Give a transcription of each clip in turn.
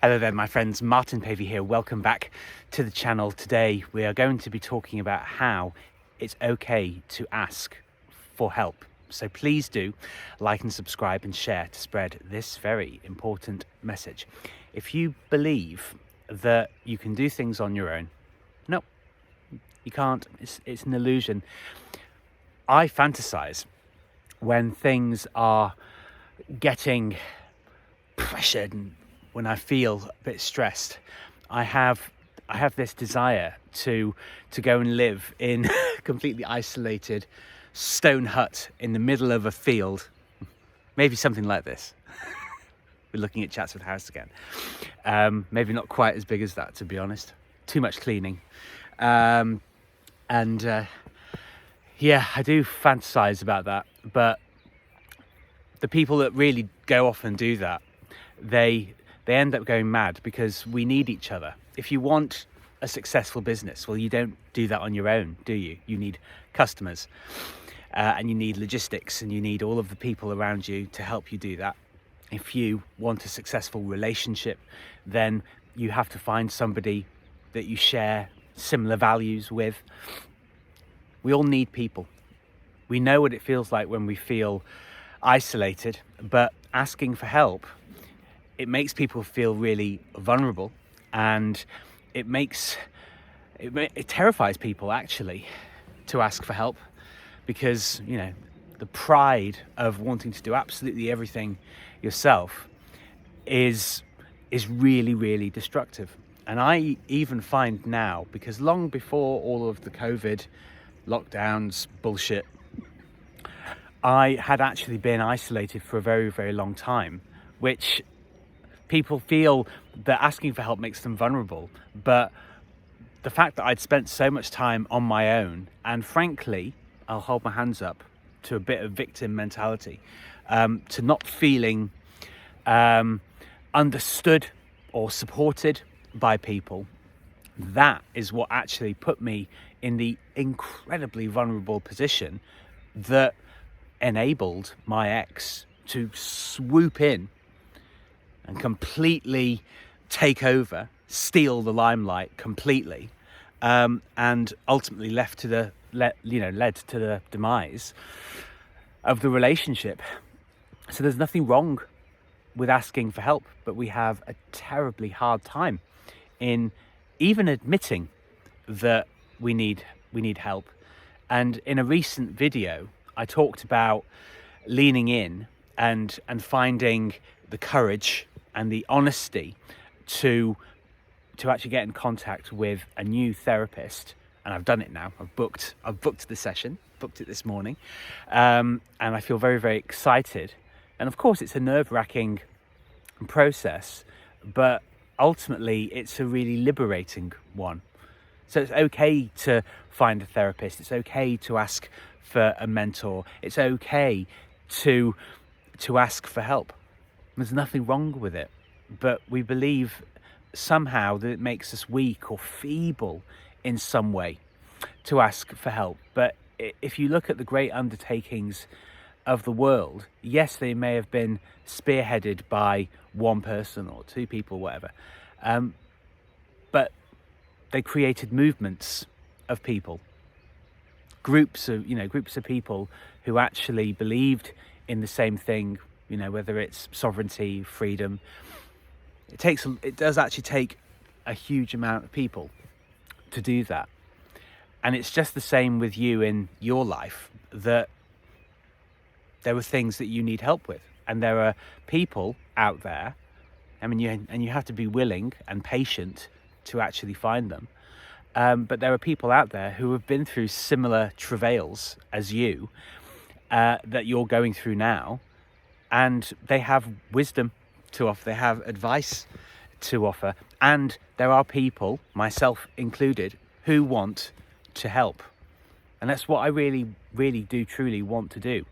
Hello there, my friends. Martin Pavey here. Welcome back to the channel. Today we are going to be talking about how it's okay to ask for help. So please do like and subscribe and share to spread this very important message. If you believe that you can do things on your own, no, you can't. It's an illusion. I fantasize when things are getting pressured and when I feel a bit stressed. I have this desire to go and live in a completely isolated stone hut in the middle of a field, maybe something like this. We're looking at Chatsworth House again. Maybe not quite as big as that, to be honest. Too much cleaning. Yeah, I do fantasize about that, but the people that really go off and do that, they end up going mad because we need each other. If you want a successful business, well, you don't do that on your own, do you? You need customers, and you need logistics, and you need all of the people around you to help you do that. If you want a successful relationship, then you have to find somebody that you share similar values with. We all need people. We know what it feels like when we feel isolated, but asking for help, it makes people feel really vulnerable, and it terrifies people actually to ask for help, because the pride of wanting to do absolutely everything yourself is really, really destructive. And I even find now, because long before all of the COVID lockdowns bullshit, I had actually been isolated for a very, very long time, which people feel that asking for help makes them vulnerable. But the fact that I'd spent so much time on my own, and frankly, I'll hold my hands up to a bit of victim mentality, to not feeling understood or supported by people, that is what actually put me in the incredibly vulnerable position that enabled my ex to swoop in and completely take over, steal the limelight completely, and ultimately led to the demise of the relationship. So there's nothing wrong with asking for help, but we have a terribly hard time in even admitting that we need help. And in a recent video, I talked about leaning in and finding the courage and the honesty to actually get in contact with a new therapist. And I've done it now. I've booked the session, booked it this morning, and I feel very, very excited. And of course, it's a nerve-wracking process, but ultimately, it's a really liberating one. So it's okay to find a therapist. It's okay to ask for a mentor. It's okay to ask for help. There's nothing wrong with it, but we believe somehow that it makes us weak or feeble in some way to ask for help. But if you look at the great undertakings of the world, yes, they may have been spearheaded by one person or two people, whatever, but they created movements of people, groups of people who actually believed in the same thing. Whether it's sovereignty, freedom, it does actually take a huge amount of people to do that. And it's just the same with you in your life, that there are things that you need help with, and there are people out there. You have to be willing and patient to actually find them. But there are people out there who have been through similar travails as you, that you're going through now. And they have wisdom to offer, they have advice to offer. And there are people, myself included, who want to help. And that's what I really, really do truly want to do.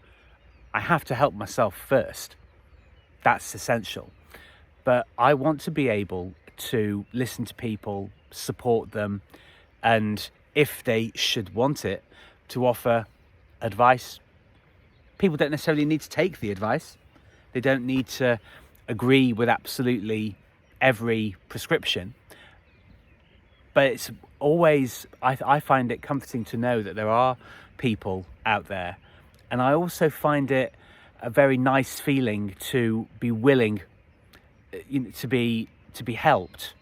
I have to help myself first. That's essential. But I want to be able to listen to people, support them, and if they should want it, to offer advice. People don't necessarily need to take the advice. They don't need to agree with absolutely every prescription, but it's always, I find it comforting to know that there are people out there. And I also find it a very nice feeling to be willing, to be helped,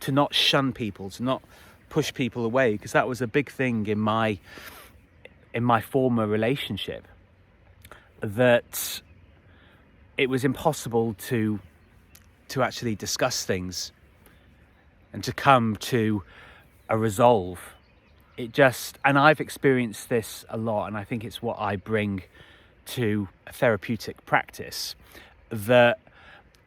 to not shun people, to not push people away, because that was a big thing in my former relationship, that it was impossible to actually discuss things and to come to a resolve. And I've experienced this a lot, and I think it's what I bring to a therapeutic practice, that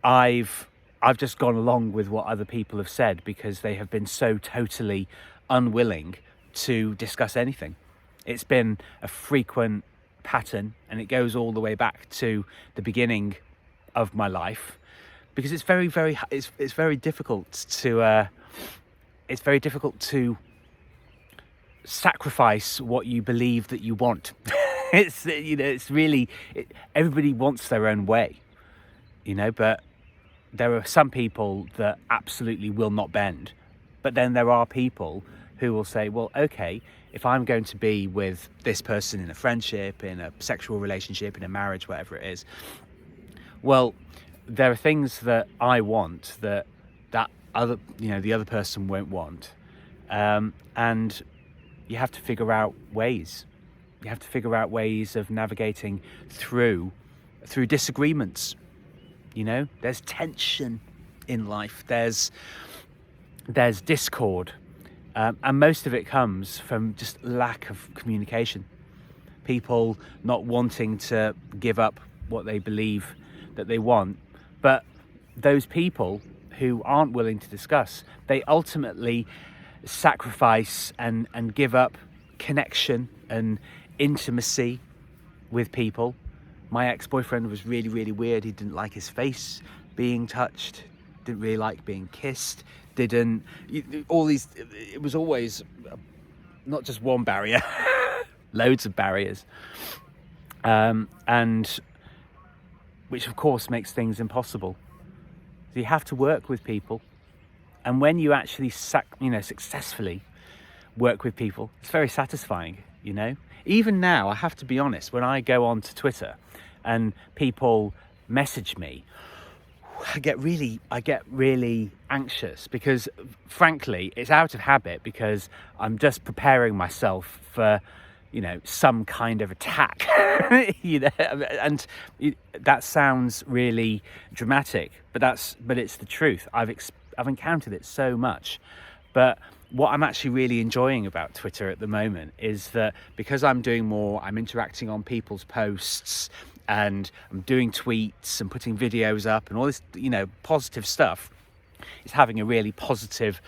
I've just gone along with what other people have said because they have been so totally unwilling to discuss anything. It's been a frequent pattern, and it goes all the way back to the beginning of my life, because it's very difficult to sacrifice what you believe that you want. Everybody wants their own way, but there are some people that absolutely will not bend. But then there are people who will say, well, okay, if I'm going to be with this person in a friendship, in a sexual relationship, in a marriage, whatever it is, well, there are things that I want that other, the other person won't want. And you have to figure out ways. You have to figure out ways of navigating through disagreements. There's tension in life. There's discord. And most of it comes from just lack of communication. People not wanting to give up what they believe that they want. But those people who aren't willing to discuss, they ultimately sacrifice and give up connection and intimacy with people. My ex-boyfriend was really, really weird. He didn't like his face being touched, didn't really like being kissed, it was always not just one barrier, loads of barriers, and which of course makes things impossible. So you have to work with people, and when you actually successfully work with people, it's very satisfying. Even now, I have to be honest, when I go on to Twitter and people message me, I get really anxious, because frankly it's out of habit, because I'm just preparing myself for some kind of attack. And that sounds really dramatic, but it's the truth. I've encountered it so much. But what I'm actually really enjoying about Twitter at the moment is that because I'm interacting on people's posts, and I'm doing tweets and putting videos up and all this, positive stuff, it's having a really positive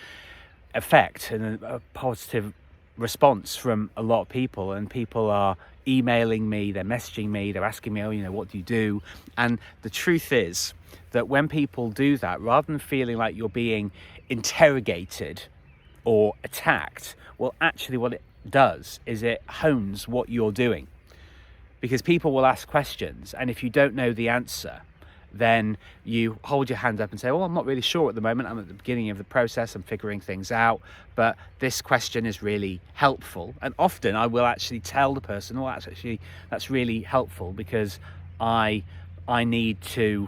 effect and a positive response from a lot of people. And people are emailing me, they're messaging me, they're asking me, what do you do? And the truth is that when people do that, rather than feeling like you're being interrogated or attacked, well, actually what it does is it hones what you're doing. Because people will ask questions, and if you don't know the answer, then you hold your hand up and say, well, I'm not really sure at the moment. I'm at the beginning of the process. I'm figuring things out. But this question is really helpful. And often I will actually tell the person, oh, that's really helpful, because I need to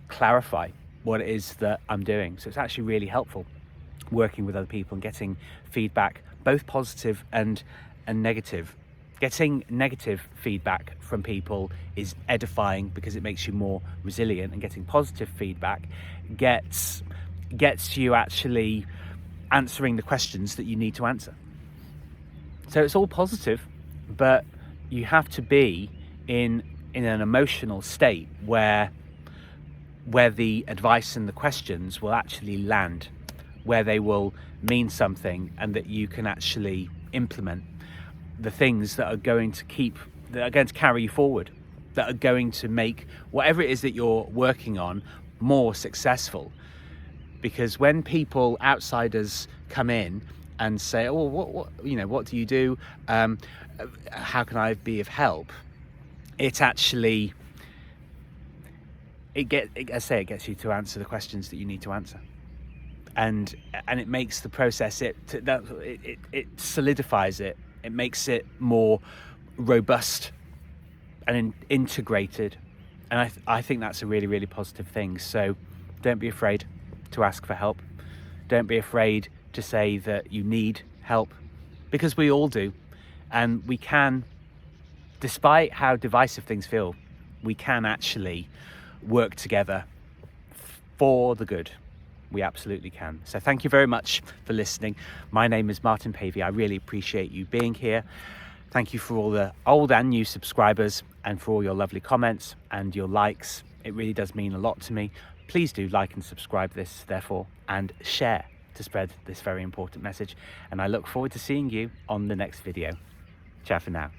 clarify what it is that I'm doing. So it's actually really helpful working with other people and getting feedback, both positive and negative. Getting negative feedback from people is edifying because it makes you more resilient, and getting positive feedback gets you actually answering the questions that you need to answer. So it's all positive, but you have to be in an emotional state where the advice and the questions will actually land, where they will mean something, and that you can actually implement the things that are going to carry you forward, that are going to make whatever it is that you're working on more successful. Because when people, outsiders, come in and say, oh, what do you do? How can I be of help? It it gets you to answer the questions that you need to answer. And it makes the process, it solidifies it. It makes it more robust and integrated. And I think that's a really, really positive thing. So don't be afraid to ask for help. Don't be afraid to say that you need help, because we all do. And we can, despite how divisive things feel, we can actually work together for the good. We absolutely can. So thank you very much for listening. My name is Martin Pavey. I really appreciate you being here. Thank you for all the old and new subscribers, and for all your lovely comments and your likes. It really does mean a lot to me. Please do like and subscribe this, therefore, and share to spread this very important message. And I look forward to seeing you on the next video. Ciao for now.